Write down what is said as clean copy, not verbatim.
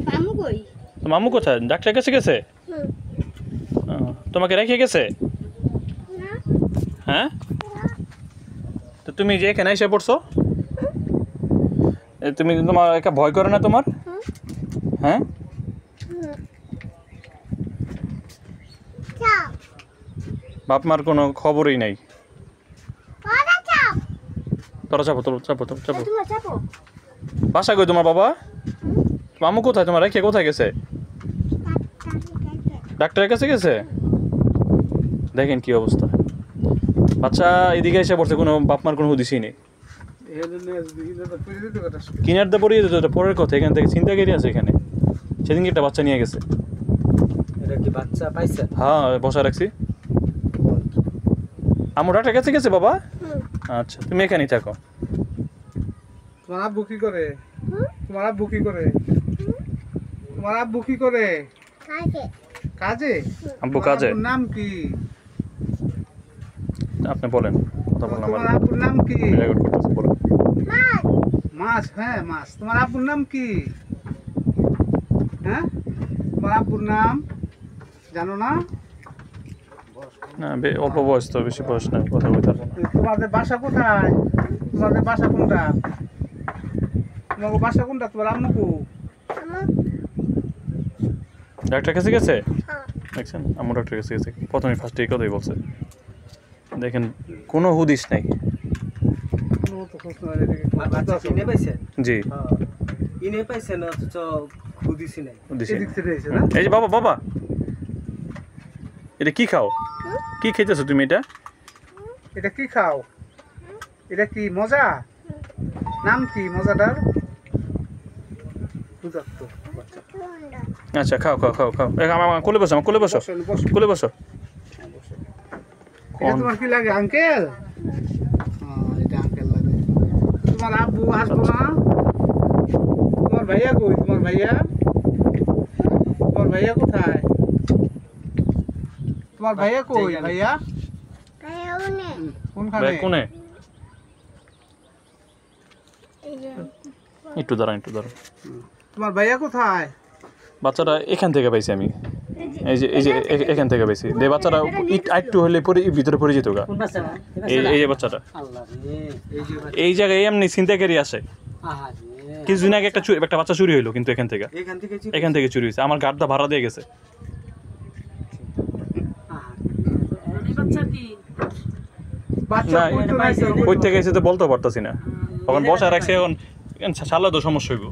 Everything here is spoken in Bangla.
মামু কই? তো মামু কোথায়? ডাক্তার কাছে গেছে? তোমাকে রেখে গেছে? হ্যাঁ, তো তুমি যে এখানে এসে পড়ছো, তুমি তোমার একা ভয় করে না তোমার? হ্যাঁ, বাপ মার কোনো খবরই নাই। তোরা চাপো, তোর চাপো, তোর চাপো। বাসা কই তোমার বাবা? মামু কোথায়? তোমার রেখে কোথায় গেছে? ডাক্তারের কাছে গেছে? দেখেন কি অবস্থা, বাচ্চা এদিকে এসে পড়ছে, কোনো বাপ মার কোনো হুদিসই নেই। কিনার দিয়ে পড়িয়ে যেত, এটা পরের কথা। এখান থেকে চিন্তাকারী আছে এখানে, সেদিনকে একটা বাচ্চা নিয়ে গেছে। হ্যাঁ, বসা রাখছি। আমার ডাক্তার কাছে গেছে বাবা? আচ্ছা, তুমি এখানেই থাকো। তোমার আব্বু কি করে? তোমার আব্বু কি করে? তোমার আব্বু কি করে? কাজে। আব্বু কাজে। নাম কি? আপনি বলেন, কথা বললাম। তোমার আব্বুর নাম কি? রেকর্ড করতেছি, বলেন। মাছ। হ্যাঁ, মাছ। তোমার আব্বুর নাম কি? হ্যাঁ, তোমার আব্বুর নাম জানো না? না, অল্প বয়স তো, বেশি বয়স না, কথা বলতে পারবো না। তোমাদের বাসা কোথায়? তোমাদের বাসা কোনটা? তোমার বাসা কোনটা? তোমার আম্মু কো? ডাক্তার কাছে গেছে? দেখছেন, আমার ডাক্তার কাছে গেছে। প্রথমে ফার্স্টে এই কথাই বলছে। দেখেন, কোনো হুদিস নাই। জি, এই যে বাবা, বাবা এটা কি খাও? কি খেতেছো তুমি? এটা এটা কি খাও? এটা কি মজা? নাম কি মজাটার? বুঝাতো বাচ্চা। আচ্ছা, খাও খাও খাও খাও। আমার কোলে বসো, আমার কোলে বসো, কোলে বসো। এটা তোমার কি লাগে, আঙ্কেল? এটা আঙ্কেল লাগে। তোমার আব্বু আসবো না? তোমার ভাইয়া কই? তোমার ভাইয়া? তোমার ভাইয়া কোথায়? তোমার ভাইয়া কই? ভাইয়া কোনখানে? কোনে? একটু দাঁড়ান, একটু দাঁড়ান। তোমার ভাইয়া কোথায়? বাচ্চাটা এখান থেকে পাইছি আমি। এই যে এখান থেকে পাইছি। যে বাচ্চাটা একটু হলে পরে ভিতরে পড়ে যেত গা। এই যে বাচ্চাটা এই জায়গায় এমনি ছিনতাইকারী আসে। কিছুদিন আগে একটা বাচ্চা চুরি হইলো, কিন্তু এখান থেকে চুরি হয়েছে। আমার গাড়টা ভাড়া দিয়ে গেছে। না, কই থেকে এসে তো বলতে পারতাছি না। তখন বসা রাখছি, এখন সালা তো সমস্যা হইব।